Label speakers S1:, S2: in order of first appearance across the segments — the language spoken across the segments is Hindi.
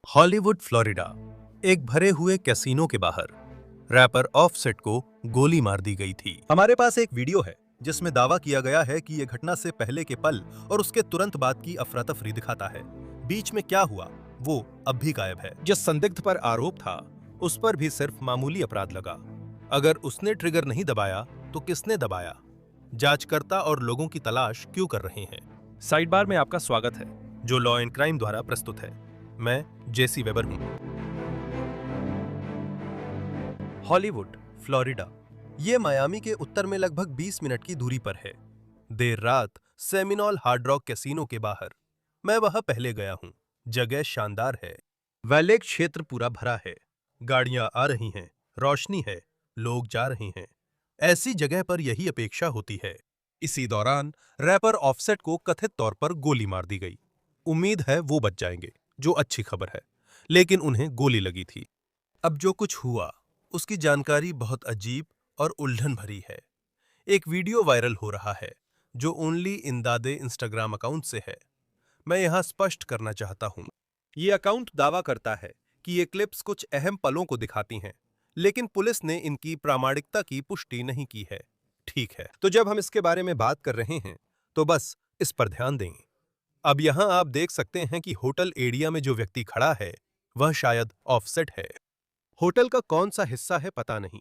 S1: Hollywood Florida. एक भरे हुए कैसीनो के बाहर रैपर ऑफसेट को गोली मार दी गई थी। हमारे पास एक वीडियो है जिसमें दावा किया गया है कि यह घटना से पहले के पल और उसके तुरंत बाद की अफरा तफरी दिखाता है। बीच में क्या हुआ वो अब भी गायब है। जिस संदिग्ध पर आरोप था उस पर भी सिर्फ मामूली अपराध लगा। अगर उसने ट्रिगर नहीं दबाया तो किसने दबाया? जांचकर्ता और लोगों की तलाश क्यों कर रहे हैं? साइड बार में आपका स्वागत है, जो लॉ एंड क्राइम द्वारा प्रस्तुत है। मैं जेसी वेबर हूं। Hollywood, Florida. ये मायामी के उत्तर में लगभग 20 मिनट की दूरी पर है। देर रात सेमिनोल हार्ड रॉक कैसीनो के बाहर। मैं वहां पहले गया हूं। जगह शानदार है। वैलेट क्षेत्र पूरा भरा है। गाड़ियां आ रही हैं, रोशनी है, लोग जा रहे हैं। ऐसी जगह पर यही अपेक्षा होती है। इसी दौरान रैपर ऑफसेट को कथित तौर पर गोली मार दी गई। उम्मीद है वो बच जाएंगे, जो अच्छी खबर है, लेकिन उन्हें गोली लगी थी। अब जो कुछ हुआ उसकी जानकारी बहुत अजीब और उलझन भरी है। एक वीडियो वायरल हो रहा है जो ओनली इंदादे इंस्टाग्राम अकाउंट से है। मैं यहां स्पष्ट करना चाहता हूं, ये अकाउंट दावा करता है कि ये क्लिप्स कुछ अहम पलों को दिखाती हैं, लेकिन पुलिस ने इनकी प्रामाणिकता की पुष्टि नहीं की है। ठीक है, तो जब हम इसके बारे में बात कर रहे हैं तो बस इस पर ध्यान दें। अब यहां आप देख सकते हैं कि होटल एरिया में जो व्यक्ति खड़ा है वह शायद ऑफसेट है। होटल का कौन सा हिस्सा है पता नहीं।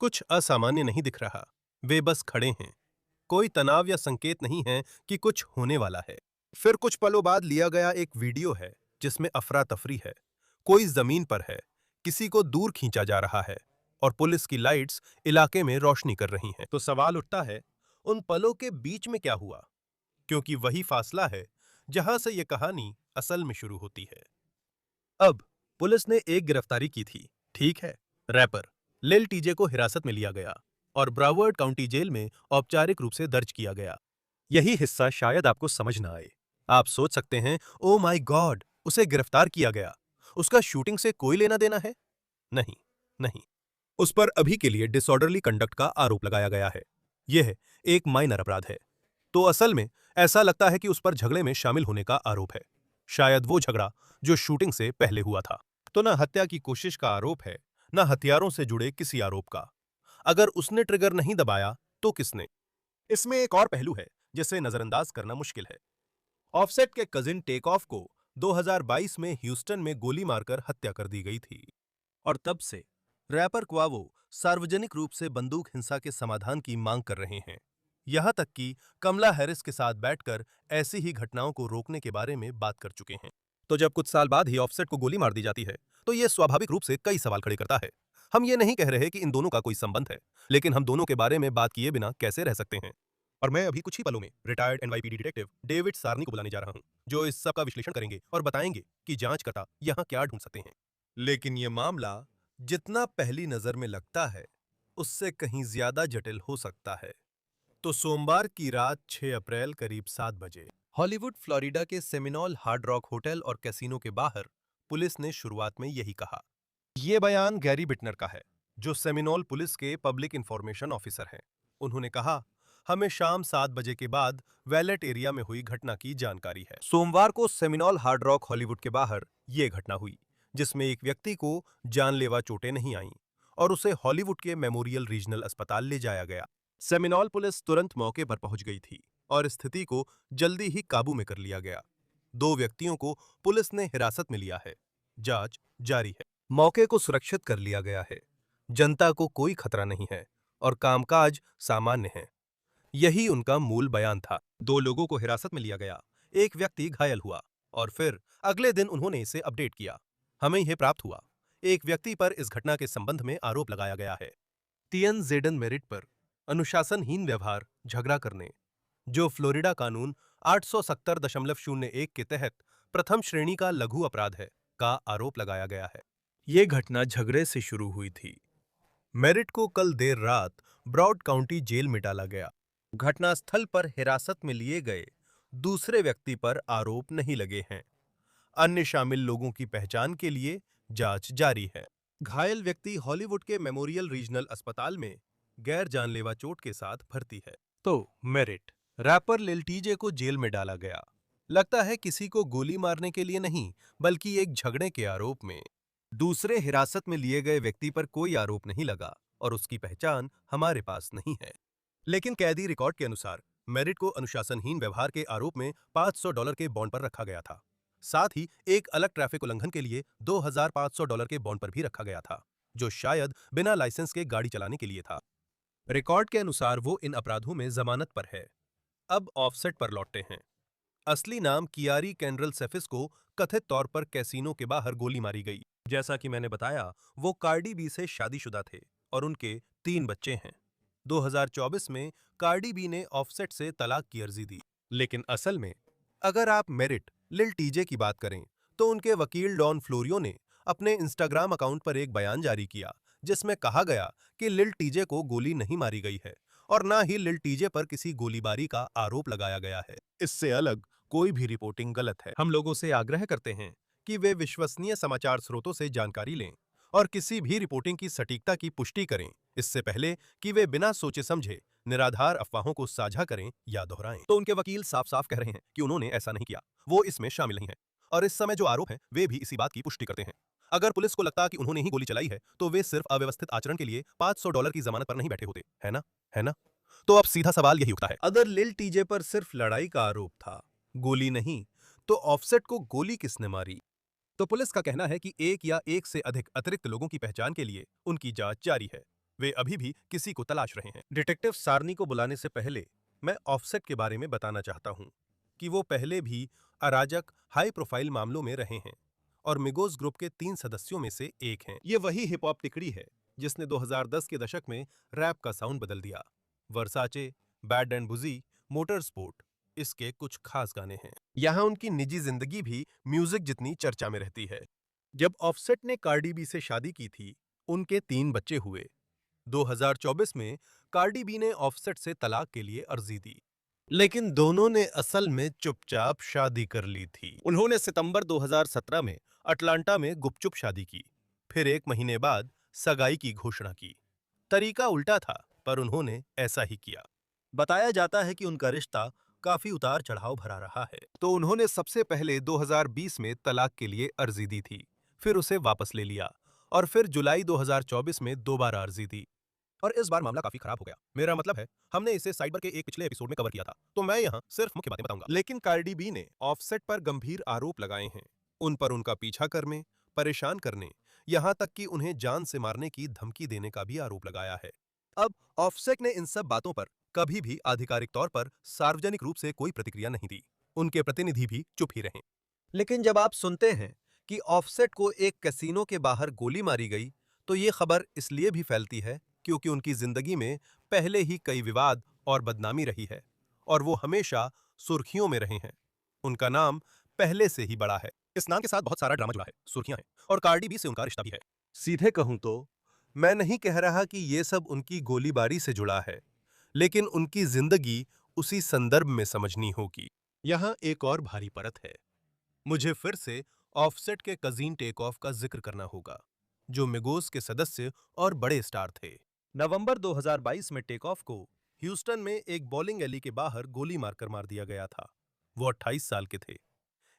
S1: कुछ असामान्य नहीं दिख रहा। वे बस खड़े हैं। कोई तनाव या संकेत नहीं है कि कुछ होने वाला है। फिर कुछ पलों बाद लिया गया एक वीडियो है जिसमें अफरा तफरी है। कोई जमीन पर है, किसी को दूर खींचा जा रहा है और पुलिस की लाइट्स इलाके में रोशनी कर रही हैं। तो सवाल उठता है, उन पलों के बीच में क्या हुआ? क्योंकि वही फासला है जहां से यह कहानी असल में शुरू होती है। अब पुलिस ने एक गिरफ्तारी की थी, ठीक है। रैपर लिल टीजे को हिरासत में लिया गया और ब्रावर्ड काउंटी जेल में औपचारिक रूप से दर्ज किया गया। यही हिस्सा शायद आपको समझ ना आए। आप सोच सकते हैं, ओ माय गॉड, उसे गिरफ्तार किया गया, उसका शूटिंग से कोई लेना देना है? नहीं, नहीं। उस पर अभी के लिए डिसऑर्डरली कंडक्ट का आरोप लगाया गया है। यह एक माइनर अपराध है। तो असल में ऐसा लगता है कि उस पर झगड़े में शामिल होने का आरोप है। शायद वो झगड़ा जो शूटिंग से पहले हुआ था। तो ना हत्या की कोशिश का आरोप है, ना हथियारों से जुड़े किसी आरोप का। अगर उसने ट्रिगर नहीं दबाया तो किसने? इसमें एक और पहलू है जिसे नजरअंदाज करना मुश्किल है। ऑफसेट के कजिन टेक ऑफ को 2022 में ह्यूस्टन में गोली मारकर हत्या कर दी गई थी और तब से रैपर क्वावो सार्वजनिक रूप से बंदूक हिंसा के समाधान की मांग कर रहे हैं। यहां तक कि कमला हैरिस के साथ बैठकर ऐसी ही घटनाओं को रोकने के बारे में बात कर चुके हैं। तो जब कुछ साल बाद ही ऑफसेट को गोली मार दी जाती है तो यह स्वाभाविक रूप से कई सवाल खड़े करता है। हम ये नहीं कह रहे कि इन दोनों का कोई संबंध है, लेकिन हम दोनों के बारे में बात किए बिना कैसे रह सकते हैं? और मैं अभी कुछ ही पलों में retired NYPD detective David Sarni को बुलाने जा रहा हूं, जो इस सब का विश्लेषण करेंगे और बताएंगे कि जांचकर्ता यहां क्या ढूंढ सकते हैं। लेकिन यह मामला जितना पहली नजर में लगता है उससे कहीं ज्यादा जटिल हो सकता है। तो सोमवार की रात 6 अप्रैल करीब 7 बजे हॉलीवुड फ्लोरिडा के सेमिनोल हार्ड रॉक होटल और कैसीनो के बाहर पुलिस ने शुरुआत में यही कहा। यह बयान गैरी बिटनर का है, जो सेमिनोल पुलिस के पब्लिक इंफॉर्मेशन ऑफिसर हैं। उन्होंने कहा, हमें शाम 7 बजे के बाद वैलेट एरिया में हुई घटना की जानकारी है। सोमवार को सेमिनोल हार्ड रॉक हॉलीवुड के बाहर यह घटना हुई, जिसमें एक व्यक्ति को जानलेवा चोटें नहीं आईं और उसे हॉलीवुड के मेमोरियल रीजनल अस्पताल ले जाया गया। सेमिनोल पुलिस तुरंत मौके पर पहुंच गई थी और स्थिति को जल्दी ही काबू में कर लिया गया। 2 व्यक्तियों को पुलिस ने हिरासत में लिया है। जांच जारी है। मौके को सुरक्षित कर लिया गया है। जनता को कोई खतरा नहीं है और कामकाज सामान्य है। यही उनका मूल बयान था। 2 लोगों को हिरासत में लिया गया, एक व्यक्ति घायल हुआ और फिर अगले दिन उन्होंने इसे अपडेट किया। हमें यह प्राप्त हुआ। एक व्यक्ति पर इस घटना के संबंध में आरोप लगाया गया है। तियन जेडन मेरिट पर अनुशासनहीन व्यवहार, झगड़ा करने, जो फ्लोरिडा कानून 870.01 के तहत प्रथम श्रेणी का लघु अपराध है, का आरोप लगाया गया है। यह घटना झगड़े से शुरू हुई थी। मेरिट को कल देर रात ब्राउड काउंटी जेल में डाला गया। घटनास्थल पर हिरासत में लिए गए दूसरे व्यक्ति पर आरोप नहीं लगे हैं। अन्य शामिल लोगों की पहचान के लिए जांच जारी है। घायल व्यक्ति हॉलीवुड के मेमोरियल रीजनल अस्पताल में गैर जानलेवा चोट के साथ भर्ती है। तो मेरिट, रैपर लिल टीजे को जेल में डाला गया, लगता है किसी को गोली मारने के लिए नहीं, बल्कि एक झगड़े के आरोप में। दूसरे हिरासत में लिए गए व्यक्ति पर कोई आरोप नहीं लगा और उसकी पहचान हमारे पास नहीं है। लेकिन कैदी रिकॉर्ड के अनुसार मेरिट को अनुशासनहीन व्यवहार के आरोप में $500 के बॉन्ड पर रखा गया था। साथ ही एक अलग ट्रैफिक उल्लंघन के लिए $2500 के बॉन्ड पर भी रखा गया था, जो शायद बिना लाइसेंस के गाड़ी चलाने के लिए था। रिकॉर्ड के अनुसार वो इन अपराधों में जमानत पर है। अब ऑफसेट पर लौटते हैं। असली नाम कियारी कैंड्रल सेफिस को कथित तौर पर कैसीनो के बाहर गोली मारी गई। जैसा कि मैंने बताया, वो कार्डी बी से शादीशुदा थे और उनके 3 बच्चे हैं। 2024 में कार्डी बी ने ऑफसेट से तलाक की अर्जी दी। लेकिन असल में अगर आप मेरिट लिल टीजे की बात करें, तो उनके वकील डॉन फ्लोरियो ने अपने इंस्टाग्राम अकाउंट पर एक बयान जारी किया, जिसमें कहा गया कि लिल टीजे को गोली नहीं मारी गई है और ना ही लिल टीजे पर किसी गोलीबारी का आरोप लगाया गया है। इससे अलग कोई भी रिपोर्टिंग गलत है। हम लोगों से आग्रह करते हैं कि वे विश्वसनीय समाचार स्रोतों से जानकारी लें और किसी भी रिपोर्टिंग की सटीकता की पुष्टि करें, इससे पहले कि वे बिना सोचे समझे निराधार अफवाहों को साझा करें या दोहराएं। तो उनके वकील साफ साफ कह रहे हैं कि उन्होंने ऐसा नहीं किया, वो इसमें शामिल नहीं है और इस समय जो आरोप हैं वे भी इसी बात की पुष्टि करते हैं। अगर पुलिस को लगता कि उन्होंने ही गोली चलाई है, तो वे सिर्फ अव्यवस्थित आचरण के लिए $500 की जमानत पर नहीं बैठे होते, है ना? है ना? तो अब सीधा सवाल यही उठता है, अगर लिल टीजे पर सिर्फ लड़ाई का आरोप था, गोली नहीं, तो ऑफसेट को गोली किसने मारी? तो पुलिस का कहना है कि एक या एक से अधिक अतिरिक्त लोगों की पहचान के लिए उनकी जांच जारी है। वे अभी भी किसी को तलाश रहे हैं। डिटेक्टिव सारनी को बुलाने से पहले मैं ऑफसेट के बारे में बताना चाहता हूं कि वो पहले भी अराजक हाई प्रोफाइल मामलों में रहे हैं और मिगोस ग्रुप के 3 सदस्यों में से एक हैं। ये वही हिप हॉप टिकड़ी है जिसने 2010 के दशक में रैप का साउंड बदल दिया। वर्साचे, बैड एंड बुजी, मोटर स्पोर्ट इसके कुछ खास गाने हैं। यहाँ उनकी निजी जिंदगी भी म्यूजिक जितनी चर्चा में रहती है। जब ऑफसेट ने कार्डी बी से शादी की थी, उनके 3 बच्चे हुए। 2024 में कार्डी बी ने ऑफसेट से तलाक के लिए अर्जी दी, लेकिन दोनों ने असल में चुपचाप शादी कर ली थी। उन्होंने सितंबर 2017 में अटलांटा में गुपचुप शादी की, फिर 1 महीने बाद सगाई की घोषणा की। तरीका उल्टा था, पर उन्होंने ऐसा ही किया। बताया जाता है कि उनका रिश्ता काफी उतार चढ़ाव भरा रहा है। तो उन्होंने सबसे पहले 2020 में तलाक के लिए अर्जी दी थी, फिर उसे वापस ले लिया और फिर जुलाई 2024 में दोबारा अर्जी दी। और इस बार मामला काफी खराब हो गया। मेरा मतलब है, हमने इसे साइबर के एक पिछले एपिसोड में कवर किया था, तो मैं यहाँ सिर्फ मुख्य बातें बताऊंगा। लेकिन कार्डी बी ने ऑफसेट पर गंभीर आरोप लगाए हैं। उन पर उनका पीछा करने, परेशान करने, यहाँ तक कि उन्हें जान से मारने की धमकी देने का भी आरोप लगाया है। अब ऑफसेट ने इन सब बातों पर कभी भी आधिकारिक तौर पर सार्वजनिक रूप से कोई प्रतिक्रिया नहीं दी। उनके प्रतिनिधि भी चुप ही रहे। लेकिन जब आप सुनते हैं कि ऑफसेट को एक कैसीनो के बाहर गोली मारी गई, तो ये खबर इसलिए भी फैलती है क्योंकि उनकी जिंदगी में पहले ही कई विवाद और बदनामी रही है और वो हमेशा सुर्खियों में रहे हैं। उनका नाम पहले से ही बड़ा है। इस नाम के साथ बहुत सारा ड्रामा जुड़ा है, सुर्खियां हैं और कार्डी बी से उनका रिश्ता भी है। सीधे कहूं तो मैं नहीं कह रहा कि ये सब उनकी गोलीबारी से जुड़ा है, लेकिन उनकी जिंदगी उसी संदर्भ में समझनी होगी। यहाँ एक और भारी परत है। मुझे फिर से ऑफसेट के कजीन टेक ऑफ का जिक्र करना होगा, जो मिगोस के सदस्य और बड़े स्टार थे। नवंबर 2022 में टेक ऑफ को ह्यूस्टन में एक बॉलिंग एली के बाहर गोली मारकर मार दिया गया था। वो 28 साल के थे।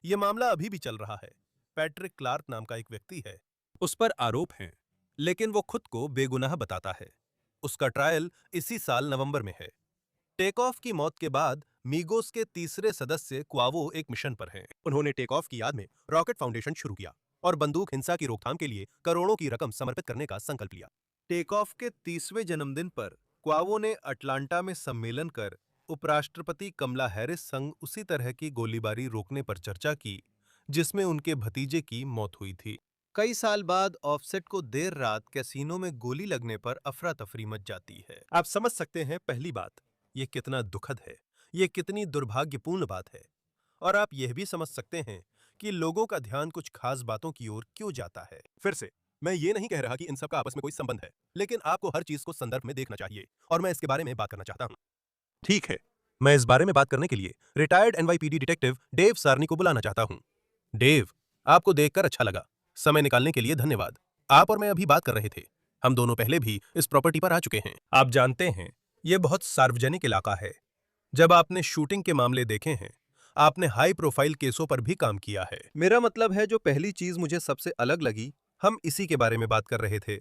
S1: यह मामला अभी भी चल रहा है। पैट्रिक क्लार्क नाम का एक व्यक्ति है, उस पर आरोप हैं, लेकिन वो खुद को बेगुनाह बताता है। उसका ट्रायल इसी साल नवंबर में है। टेक ऑफ की मौत के बाद मीगोस के तीसरे सदस्य क्वावो एक मिशन पर हैं। उन्होंने टेक ऑफ की याद में रॉकेट फाउंडेशन शुरू किया और बंदूक हिंसा की रोकथाम के लिए करोड़ों की रकम समर्पित करने का संकल्प लिया। टेक ऑफ के 30वें जन्मदिन पर क्वावो ने अटलांटा में सम्मेलन कर उपराष्ट्रपति कमला हैरिस संग उसी तरह की गोलीबारी रोकने पर चर्चा की, जिसमें उनके भतीजे की मौत हुई थी। कई साल बाद ऑफसेट को देर रात कैसीनो में गोली लगने पर अफरा तफरी मच जाती है। आप समझ सकते हैं, पहली बात, ये कितना दुखद है, ये कितनी दुर्भाग्यपूर्ण बात है। और आप यह भी समझ सकते हैं कि लोगों का ध्यान कुछ खास बातों की ओर क्यों जाता है। फिर से, मैं ये नहीं कह रहा कि इन सब का आपस में कोई संबंध है, लेकिन आपको हर चीज को संदर्भ में देखना चाहिए और मैं इसके बारे में बात करना चाहता हूं। ठीक है, मैं इस बारे में बात करने के लिए retired NYPD detective Dave Sarni को बुलाना चाहता हूं। डेव, आपको देखकर अच्छा लगा। समय निकालने के लिए धन्यवाद। आप और मैं अभी बात कर रहे थे। हम दोनों पहले भी इस प्रॉपर्टी पर आ चुके हैं। आप जानते हैं, यह बहुत सार्वजनिक इलाका है। जब आपने शूटिंग के मामले देखे हैं, आपने हाई प्रोफाइल केसों पर भी काम किया है। मेरा मतलब है, जो पहली चीज मुझे सबसे अलग लगी, हम इसी के बारे में बात कर रहे थे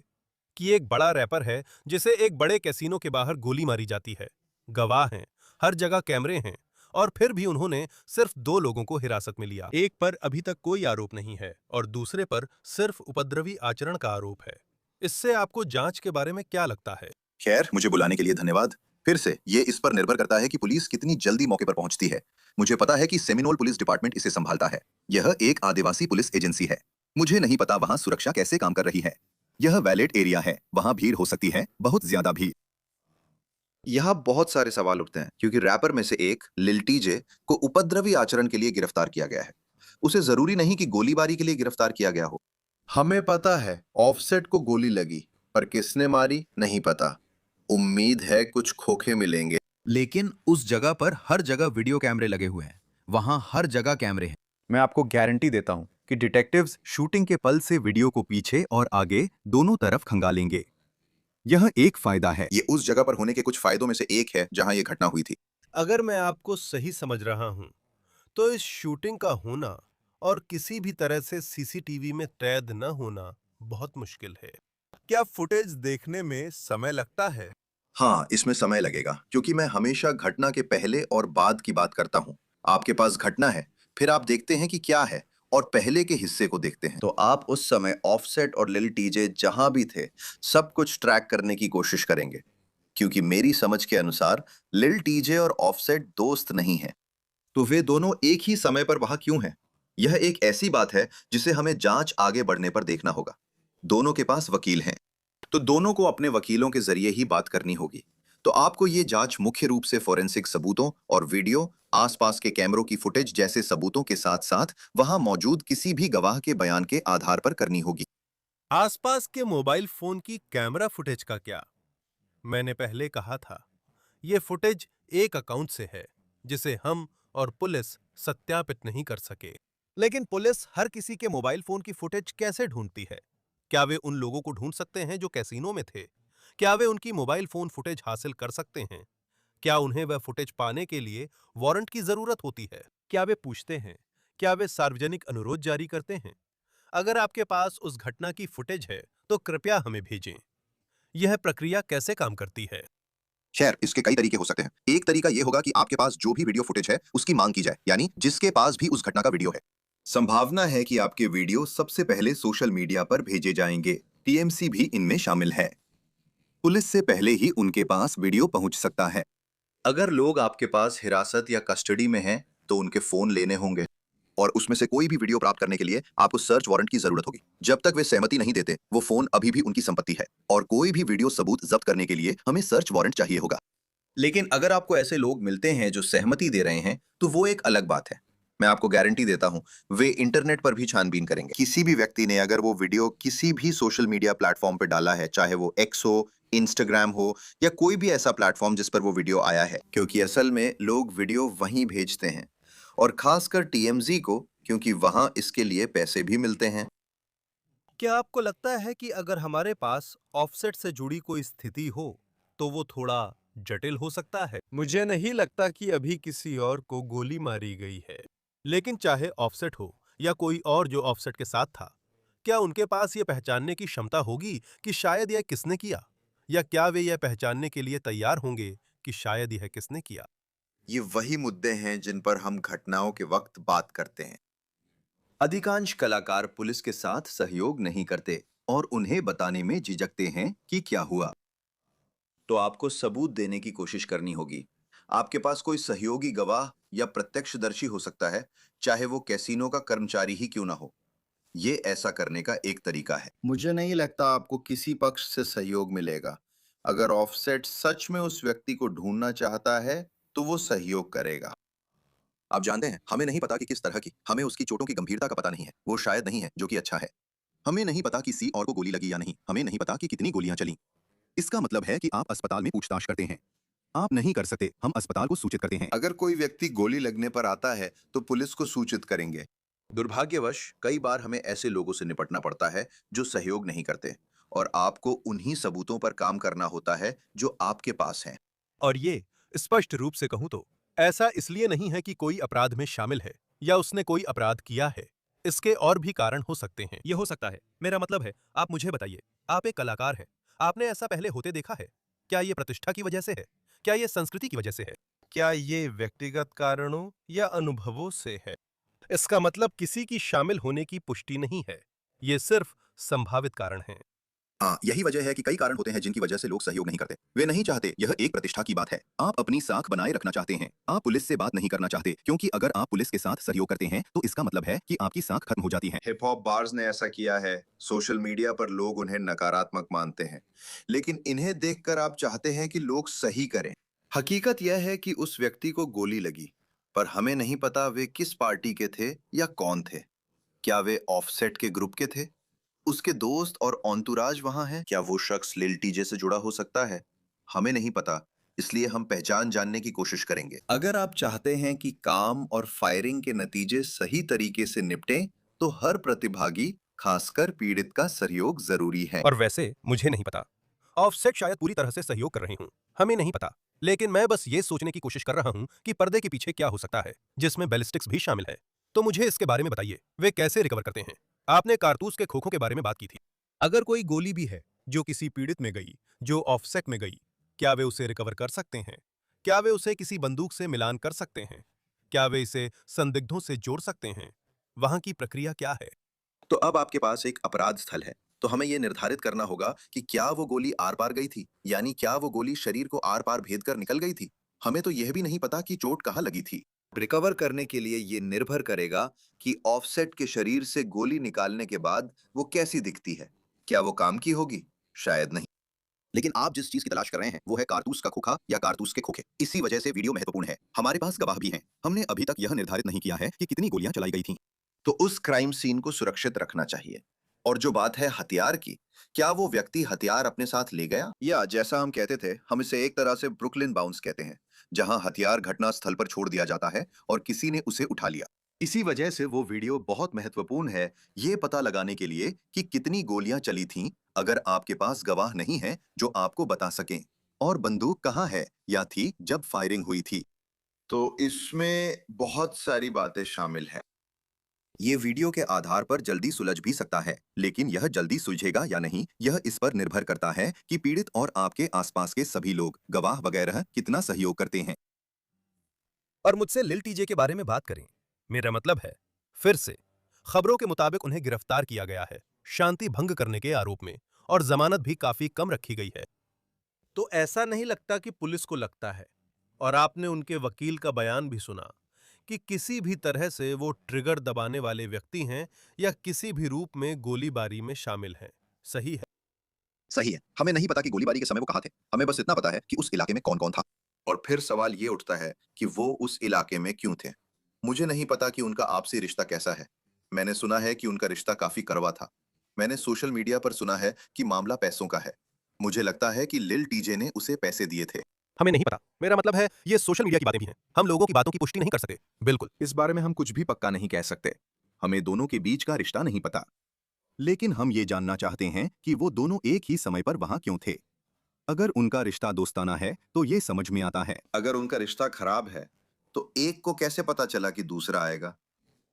S1: कि एक बड़ा रैपर है जिसे एक बड़े कैसीनो के बाहर गोली मारी जाती है। गवाह हैं, हर जगह कैमरे हैं, और फिर भी उन्होंने सिर्फ 2 लोगों को हिरासत में लिया। एक पर अभी तक कोई आरोप नहीं है और दूसरे पर सिर्फ उपद्रवी आचरण का आरोप है। इससे आपको जांच के बारे में क्या लगता है?
S2: खैर, मुझे बुलाने के लिए धन्यवाद। फिर से, ये इस पर निर्भर करता है कि पुलिस कितनी जल्दी मौके पर पहुंचती है। मुझे पता है कि सेमिनोल पुलिस डिपार्टमेंट इसे संभालता है। यह एक आदिवासी पुलिस एजेंसी है। मुझे नहीं पता वहां सुरक्षा कैसे काम कर रही है। यह वैलेट एरिया है, वहां भीड़ हो सकती है, बहुत ज्यादा भीड़। यहाँ बहुत सारे सवाल उठते हैं क्योंकि रैपर में से एक लिल टीजे को उपद्रवी आचरण के लिए गिरफ्तार किया गया है। उसे जरूरी नहीं कि गोलीबारी के लिए गिरफ्तार किया गया हो। हमें पता है ऑफसेट को गोली लगी, पर किसने मारी नहीं पता। उम्मीद है कुछ खोखे मिलेंगे।
S3: लेकिन उस जगह पर हर जगह वीडियो कैमरे लगे हुए हैं। वहां हर जगह कैमरे हैं।
S4: मैं आपको गारंटी देता हूं कि डिटेक्टिव्स शूटिंग के पल से वीडियो को पीछे और आगे दोनों तरफ खंगालेंगे। यह एक फायदा है।
S2: ये उस जगह पर होने के कुछ फायदों में से एक है जहां ये घटना हुई थी।
S1: अगर मैं आपको सही समझ रहा हूं, तो इस शूटिंग का होना और किसी भी तरह से सीसीटीवी में कैद न होना बहुत मुश्किल है। क्या फुटेज देखने में समय लगता है?
S2: हाँ, इसमें समय लगेगा क्योंकि मैं हमेशा घटना के पहले और बाद की बात करता हूँ। आपके पास घटना है, फिर आप देखते हैं कि क्या है, और पहले के हिस्से को देखते हैं। तो आप उस समय ऑफसेट और लिल टीजे जहां भी थे, सब कुछ ट्रैक करने की कोशिश करेंगे। क्योंकि मेरी समझ के अनुसार लिल टीजे और ऑफसेट दोस्त नहीं हैं। तो वे दोनों एक ही समय पर वहां क्यों हैं? यह एक ऐसी बात है जिसे हमें जांच आगे बढ़ने पर देखना होगा। दोनों के पास वकील हैं, तो दोनों को अपने वकीलों के जरिए ही बात करनी होगी। तो आपको ये जांच मुख्य रूप से फोरेंसिक सबूतों और वीडियो, आसपास के कैमरों की फुटेज जैसे सबूतों के साथ साथ वहां मौजूद किसी भी गवाह के बयान के आधार पर करनी होगी।
S1: आसपास के मोबाइल फोन की कैमरा फुटेज का क्या? मैंने पहले कहा था, ये फुटेज एक अकाउंट से है जिसे हम और पुलिस सत्यापित नहीं कर सके। लेकिन पुलिस हर किसी के मोबाइल फोन की फुटेज कैसे ढूंढती है? क्या वे उन लोगों को ढूंढ सकते हैं जो कैसीनो में थे? क्या वे उनकी मोबाइल फोन फुटेज हासिल कर सकते हैं? क्या उन्हें वह फुटेज पाने के लिए वारंट की जरूरत होती है? क्या वे पूछते हैं? क्या वे सार्वजनिक अनुरोध जारी करते हैं? अगर आपके पास उस घटना की फुटेज है, तो कृपया हमें भेजें। यह प्रक्रिया कैसे काम करती है?
S2: खैर, इसके कई तरीके हो सकते हैं। एक तरीका यह होगा कि आपके पास जो भी वीडियो फुटेज है उसकी मांग की जाए, यानी जिसके पास भी उस घटना का वीडियो है। संभावना है कि आपके वीडियो सबसे पहले सोशल मीडिया पर भेजे जाएंगे। टीएमसी भी इनमें शामिल है। पुलिस से पहले ही उनके पास वीडियो पहुंच सकता है। अगर लोग आपके पास हिरासत या कस्टडी में हैं, तो उनके फोन लेने होंगे, और उसमें से कोई भी वीडियो प्राप्त करने के लिए आपको सर्च वारंट की जरूरत होगी। जब तक वे सहमति नहीं देते, वो फोन अभी भी उनकी संपत्ति है, और कोई भी वीडियो सबूत जब्त करने के लिए हमें सर्च वारंट चाहिए होगा। लेकिन अगर आपको ऐसे लोग मिलते हैं जो सहमति दे रहे हैं, तो वो एक अलग बात है। मैं आपको गारंटी देता हूं, वे इंटरनेट पर भी छानबीन करेंगे। किसी भी व्यक्ति ने अगर वो वीडियो किसी भी सोशल मीडिया प्लेटफॉर्म पर डाला है, चाहे वो एक्स हो, इंस्टाग्राम हो, या कोई भी ऐसा प्लेटफॉर्म जिस पर वो वीडियो आया है, क्योंकि असल में लोग वीडियो वहीं भेजते हैं, और खासकर टीएमजी को, क्योंकि वहां इसके लिए पैसे भी मिलते हैं।
S1: क्या आपको लगता है कि अगर हमारे पास ऑफसेट से जुड़ी कोई स्थिति हो, तो वो थोड़ा जटिल हो सकता है? मुझे नहीं लगता कि अभी किसी और को गोली मारी गई है। लेकिन चाहे ऑफसेट हो या कोई और जो ऑफसेट के साथ था, क्या उनके पास ये पहचानने की क्षमता होगी कि शायद यह किसने किया? या क्या वे यह पहचानने के लिए तैयार होंगे कि शायद यह किसने किया?
S2: ये वही मुद्दे हैं जिन पर हम घटनाओं के वक्त बात करते हैं। अधिकांश कलाकार पुलिस के साथ सहयोग नहीं करते और उन्हें बताने में झिझकते हैं कि क्या हुआ। तो आपको सबूत देने की कोशिश करनी होगी। आपके पास कोई सहयोगी गवाह या प्रत्यक्षदर्शी हो सकता है, चाहे वो कैसीनो का कर्मचारी ही क्यों ना हो। ये ऐसा करने का एक तरीका है। मुझे नहीं लगता आपको किसी पक्ष से सहयोग मिलेगा। अगर ऑफसेट सच में उस व्यक्ति को ढूंढना चाहता है, तो वो सहयोग करेगा। आप जानते हैं, हमें नहीं पता कि किस तरह की, हमें उसकी चोटों की गंभीरता का पता नहीं है। वो शायद नहीं है, जो कि अच्छा है। हमें नहीं पता कि सी और को गोली लगी या नहीं। हमें नहीं पता कि कितनी गोलियां चली। इसका मतलब है कि आप अस्पताल में पूछताछ करते हैं। आप नहीं कर सकते, हम अस्पताल को सूचित करते हैं। अगर कोई व्यक्ति गोली लगने पर आता है, तो पुलिस को सूचित करेंगे। दुर्भाग्यवश कई बार हमें ऐसे लोगों से निपटना पड़ता है जो सहयोग नहीं करते, और आपको उन्हीं सबूतों पर काम करना होता है जो आपके पास हैं।
S1: और ये स्पष्ट रूप से कहूं तो ऐसा इसलिए नहीं है कि कोई अपराध में शामिल है या उसने कोई अपराध किया है। इसके और भी कारण हो सकते हैं। ये हो सकता है, मेरा मतलब है, आप मुझे बताइए, आप एक कलाकार हैं, आपने ऐसा पहले होते देखा है? क्या ये प्रतिष्ठा की वजह से है? क्या ये संस्कृति की वजह से है? क्या ये व्यक्तिगत कारणों या अनुभवों से है? इसका मतलब किसी की शामिल होने की पुष्टि नहीं है। ये सिर्फ संभावित कारण हैं।
S4: हाँ, यही वजह है कि कई कारण होते हैं जिनकी वजह से लोग सहयोग नहीं करते। वे नहीं चाहते, यह एक प्रतिष्ठा की बात है। आप अपनी साख बनाए रखना चाहते हैं। आप पुलिस से बात नहीं करना चाहते, क्योंकि अगर आप पुलिस के साथ सहयोग करते हैं तो इसका मतलब है कि आपकी साख खत्म हो जाती है।
S2: हिप हॉप बार्स ने ऐसा किया है। सोशल मीडिया पर लोग उन्हें नकारात्मक मानते हैं, लेकिन इन्हें देखकर आप चाहते हैं कि लोग सही करें। हकीकत यह है कि उस व्यक्ति को गोली लगी, पर हमें नहीं पता वे किस पार्टी के थे या कौन थे। क्या वे ऑफसेट के ग्रुप के थे? उसके दोस्त और ऑन्तुराज वहां है? क्या वो शख्स लिल टीजे से जुड़ा हो सकता है? हमें नहीं पता, इसलिए हम पहचान जानने की कोशिश करेंगे। अगर आप चाहते हैं कि काम और फायरिंग के नतीजे सही तरीके से निपटें, तो हर प्रतिभागी, खासकर पीड़ित का सहयोग जरूरी है।
S1: और वैसे मुझे नहीं पता, ऑफसेट शायद पूरी तरह से सहयोग कर रहे हूं, हमें नहीं पता। लेकिन मैं बस ये सोचने की कोशिश कर रहा हूं कि पर्दे के पीछे क्या हो सकता है, जिसमें बैलिस्टिक्स भी शामिल है। तो मुझे इसके बारे में बताइए, वे कैसे रिकवर करते हैं? आपने कारतूस के खोखों के बारे में बात की थी। अगर कोई गोली भी है जो किसी पीड़ित में गई, जो ऑफसेट में गई, क्या वे उसे रिकवर कर सकते हैं? क्या वे उसे किसी बंदूक से मिलान कर सकते हैं? क्या वे इसे संदिग्धों से जोड़ सकते हैं? वहां की प्रक्रिया क्या है?
S4: तो अब आपके पास एक अपराध स्थल है, तो हमें यह निर्धारित करना होगा कि क्या वो गोली आर पार गई थी, यानी क्या वो गोली शरीर को आर पार भेद कर निकल गई थी। हमें तो यह भी नहीं पता कि चोट कहाँ लगी थी। रिकवर करने के लिए ये निर्भर करेगा कि ऑफसेट के शरीर से गोली निकालने के बाद वो कैसी दिखती है। क्या वो काम की होगी? शायद नहीं। लेकिन आप जिस चीज की तलाश कर रहे हैं वो है कारतूस का खोखा या कारतूस के खोखे। इसी वजह से वीडियो महत्वपूर्ण है। हमारे पास गवाह भी हैं। हमने अभी तक यह निर्धारित नहीं किया है कि कितनी गोलियां चलाई गई थीं। तो उस क्राइम सीन को सुरक्षित रखना चाहिए। और जो बात है हथियार की, क्या वो व्यक्ति हथियार अपने साथ ले गया, या जैसा हम कहते थे, हम इसे एक तरह से ब्रुकलिन बाउंस कहते हैं, जहां हथियार घटना स्थल पर छोड़ दिया जाता है और किसी ने उसे उठा लिया। इसी वजह से वो वीडियो बहुत महत्वपूर्ण है, ये पता लगाने के लिए कि कितनी गोलियां चली थीं, अगर आपके पास गवाह नहीं है जो आपको बता सकें। और बंदूक कहाँ है या थी जब फायरिंग हुई थी। तो इसमें बहुत सारी बातें शामिल हैं। ये वीडियो के आधार पर जल्दी सुलझ भी सकता है, लेकिन यह जल्दी सुलझेगा या नहीं, यह इस पर निर्भर करता है कि पीड़ित और आपके आसपास के सभी लोग, गवाह वगैरह, कितना सहयोग करते हैं।
S1: और मुझसे लिल टीजे के बारे में बात करें। मेरा मतलब है, फिर से, खबरों के मुताबिक उन्हें गिरफ्तार किया गया है, शांति भंग करने के आरोप में, और जमानत भी काफी कम रखी गई है। तो ऐसा नहीं लगता कि पुलिस को लगता है, और आपने उनके वकील का बयान भी सुना, कि किसी भी तरह से वो ट्रिगर दबाने वाले व्यक्ति हैं या किसी भी रूप में गोलीबारी में शामिल हैं। सही है?
S4: सही है। हमें नहीं पता कि गोलीबारी के समय वो कहाँ थे। हमें बस इतना पता है कि उस इलाके में कौन-कौन था। और फिर सवाल ये उठता है कि वो उस इलाके में क्यों थे? मुझे नहीं पता कि उनका आपसी रिश्ता कैसा है। मैंने सुना है कि उनका रिश्ता काफी कड़वा था। मैंने सोशल मीडिया पर सुना है कि मामला पैसों का है। मुझे लगता है कि लिल टीजे ने उसे पैसे दिए थे।
S1: हमें नहीं पता। मेरा मतलब है, ये सोशल मीडिया की बातें भी हैं। हम लोगों की बातों की पुष्टि नहीं कर सकते। बिल्कुल।
S3: इस बारे में हम कुछ भी पक्का नहीं कह सकते।
S4: हमें दोनों के बीच का रिश्ता नहीं पता। लेकिन हम ये जानना चाहते हैं कि वो दोनों एक ही समय पर वहां क्यों थे। अगर उनका रिश्ता दोस्ताना है तो ये समझ में आता है। अगर उनका रिश्ता खराब है तो एक को कैसे पता चला कि दूसरा आएगा?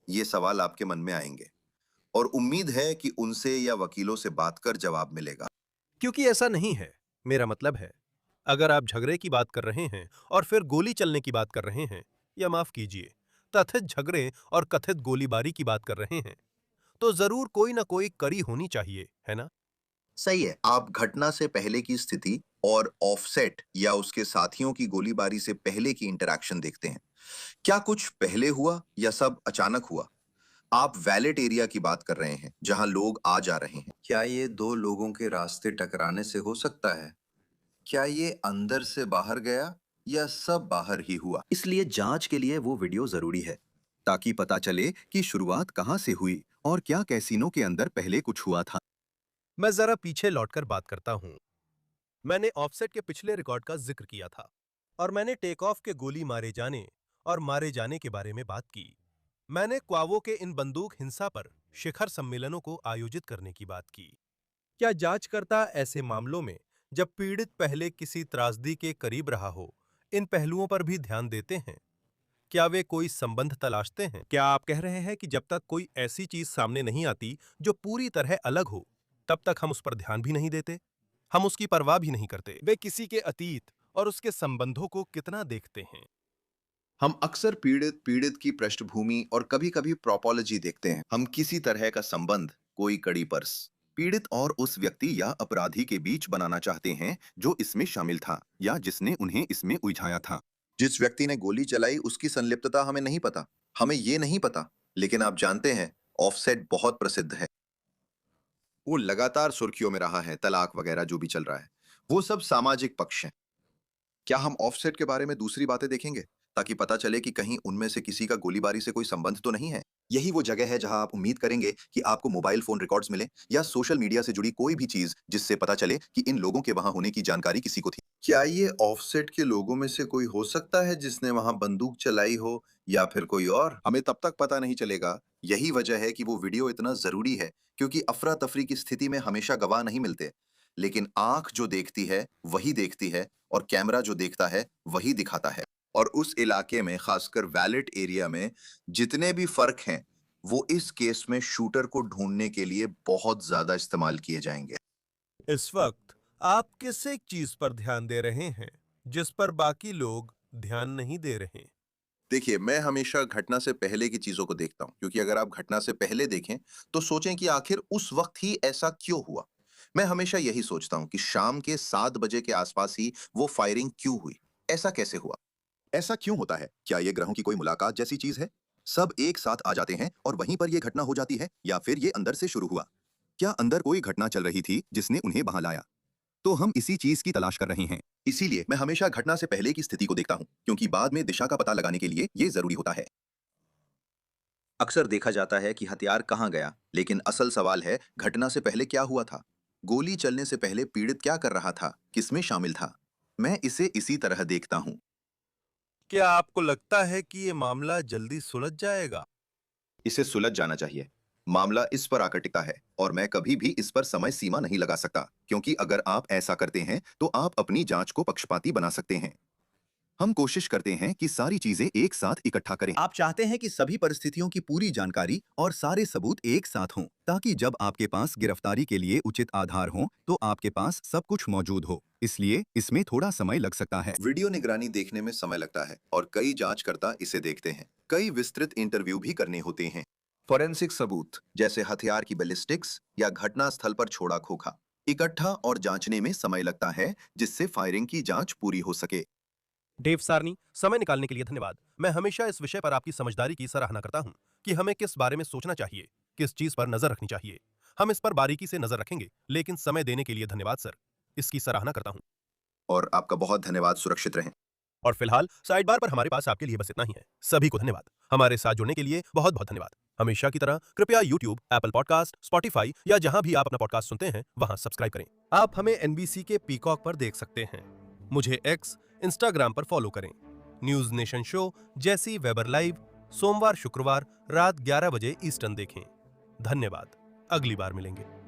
S4: ये सवाल आपके मन में आएंगे, और उम्मीद है कि उनसे या वकीलों से बात कर जवाब मिलेगा।
S1: क्योंकि ऐसा नहीं है। मेरा मतलब है, अगर आप झगड़े की बात कर रहे हैं और फिर गोली चलने की बात कर रहे हैं, या माफ कीजिए, कथित झगड़े और कथित गोलीबारी की बात कर रहे हैं, तो जरूर कोई ना कोई कड़ी होनी चाहिए, है ना?
S2: सही है। आप घटना से पहले की स्थिति और ऑफसेट या उसके साथियों की गोलीबारी से पहले की इंटरैक्शन देखते हैं। क्या कुछ पहले हुआ या सब अचानक हुआ? आप वैलेट एरिया की बात कर रहे हैं, जहां लोग आ जा रहे हैं। क्या ये दो लोगों के रास्ते टकराने से हो सकता है? क्या ये अंदर से बाहर गया या सब बाहर ही हुआ?
S4: इसलिए जांच के लिए वो वीडियो जरूरी है, ताकि पता चले कि शुरुआत कहां से हुई और क्या कैसीनो के अंदर पहले कुछ हुआ था।
S1: मैं जरा पीछे लौटकर बात करता हूं। मैंने ऑफसेट के पिछले रिकॉर्ड का जिक्र किया था, और मैंने टेक ऑफ के गोली मारे जाने और मारे जाने के बारे में बात की। मैंने क्वावो के इन बंदूक हिंसा पर शिखर सम्मेलनों को आयोजित करने की बात की। क्या जांचकर्ता ऐसे मामलों में, जब पीड़ित पहले किसी त्रासदी के करीब रहा हो, इन पहलुओं पर भी ध्यान देते हैं? क्या वे कोई संबंध तलाशते हैं? क्या आप कह रहे हैं कि जब तक कोई ऐसी चीज सामने नहीं आती जो पूरी तरह अलग हो, तब तक हम उस पर ध्यान भी नहीं देते? हम उसकी परवाह भी नहीं करते। वे किसी के अतीत और उसके संबंधों को कितना देखते हैं?
S2: हम अक्सर पीड़ित पीड़ित की पृष्ठभूमि और कभी-कभी प्रोपोलॉजी देखते हैं। हम किसी तरह का संबंध, कोई कड़ी पर्स, पीड़ित और उस व्यक्ति या अपराधी के बीच बनाना चाहते हैं जो इसमें शामिल था या जिसने उन्हें इसमें उलझाया था। जिस व्यक्ति ने गोली चलाई उसकी संलिप्तता हमें नहीं पता, हमें ये नहीं पता, लेकिन आप जानते हैं ऑफसेट बहुत प्रसिद्ध है। वो लगातार सुर्खियों में रहा है, तलाक वगैरह जो भी चल रहा है। वो सब सामाजिक पक्ष हैं। क्या हम ऑफसेट के बारे में दूसरी बातें देखेंगे ताकि पता चले कि कहीं उनमें से किसी का गोलीबारी से कोई संबंध तो नहीं है? यही वो जगह है जहां आप उम्मीद करेंगे कि आपको मोबाइल फोन रिकॉर्ड्स मिले या सोशल मीडिया से जुड़ी कोई भी चीज जिससे पता चले कि इन लोगों के वहां होने की जानकारी किसी को थी। क्या ये ऑफसेट के लोगों में से कोई हो सकता है जिसने वहां बंदूक चलाई हो या फिर कोई और? हमें तब तक पता नहीं चलेगा। यही वजह है कि वो वीडियो इतना जरूरी है, क्योंकि अफरा तफरी की स्थिति में हमेशा गवाह नहीं मिलते, लेकिन आंख जो देखती है वही देखती है और कैमरा जो देखता है वही दिखाता है। और उस इलाके में, खासकर वैलेट एरिया में, जितने भी फर्क हैं वो इस केस में शूटर को ढूंढने के लिए बहुत ज्यादा इस्तेमाल किए जाएंगे।
S1: इस वक्त आप किस एक चीज पर ध्यान दे रहे हैं जिस पर बाकी लोग ध्यान नहीं दे रहे?
S4: देखिए, मैं हमेशा घटना से पहले की चीजों को देखता हूं, क्योंकि अगर आप घटना से पहले देखें तो सोचें कि आखिर उस वक्त ही ऐसा क्यों हुआ। मैं हमेशा यही सोचता हूं कि शाम के 7 बजे के आसपास ही वो फायरिंग क्यों हुई, ऐसा कैसे हुआ, ऐसा क्यों होता है? क्या ये ग्रहों की कोई मुलाकात जैसी चीज है? सब एक साथ आ जाते हैं और वहीं पर ये घटना हो जाती है, या फिर ये अंदर से शुरू हुआ? क्या अंदर कोई घटना चल रही थी जिसने उन्हें वहां लाया? तो हम इसी चीज की तलाश कर रहे हैं। इसीलिए मैं हमेशा घटना से पहले की स्थिति को देखता हूं, क्योंकि बाद में दिशा का पता लगाने के लिए ये जरूरी होता है। अक्सर देखा जाता है कि हथियार कहां गया, लेकिन असल सवाल है घटना से पहले क्या हुआ था? गोली चलने से पहले पीड़ित क्या कर रहा था, किसमें शामिल था? मैं इसे इसी तरह देखता हूं।
S1: क्या आपको लगता है कि ये मामला जल्दी सुलझ जाएगा?
S4: इसे सुलझ जाना चाहिए। मामला इस पर आकर टिका है और मैं कभी भी इस पर समय सीमा नहीं लगा सकता, क्योंकि अगर आप ऐसा करते हैं तो आप अपनी जांच को पक्षपाती बना सकते हैं। हम कोशिश करते हैं कि सारी चीजें एक साथ इकट्ठा करें।
S2: आप चाहते हैं कि सभी परिस्थितियों की पूरी जानकारी और सारे सबूत एक साथ हों, ताकि जब आपके पास गिरफ्तारी के लिए उचित आधार हों, तो आपके पास सब कुछ मौजूद हो। इसलिए इसमें थोड़ा समय लग सकता है। वीडियो निगरानी देखने में समय लगता है और कई जांचकर्ता इसे देखते हैं। कई विस्तृत इंटरव्यू भी करने होते हैं। फोरेंसिक सबूत जैसे हथियार की बैलिस्टिक्स या घटना स्थल पर छोड़ा खोखा इकट्ठा और जांचने में समय लगता है, जिससे फायरिंग की जांच पूरी हो सके।
S1: डेव सारनी, समय निकालने के लिए धन्यवाद। मैं हमेशा इस विषय पर आपकी समझदारी की सराहना करता हूं कि हमें किस बारे में सोचना चाहिए, किस चीज पर नजर रखनी चाहिए। हम इस पर बारीकी से नजर रखेंगे, लेकिन समय देने के लिए धन्यवाद सर। इसकी सराहना करता हूं।
S4: और आपका बहुत धन्यवाद। सुरक्षित रहें।
S1: और फिलहाल साइड बार पर हमारे पास आपके लिए बस इतना ही है। सभी को धन्यवाद। हमारे साथ जुड़ने के लिए बहुत बहुत धन्यवाद। हमेशा की तरह कृपया YouTube, Apple पॉडकास्ट, Spotify या जहां भी आप अपना पॉडकास्ट सुनते हैं वहां सब्सक्राइब करें। आप हमें NBC के पीकॉक पर देख सकते हैं। मुझे X, Instagram पर फॉलो करें। न्यूज नेशन शो जैसी वेबर लाइव सोमवार शुक्रवार रात 11 बजे ईस्टर्न देखें। धन्यवाद। अगली बार मिलेंगे।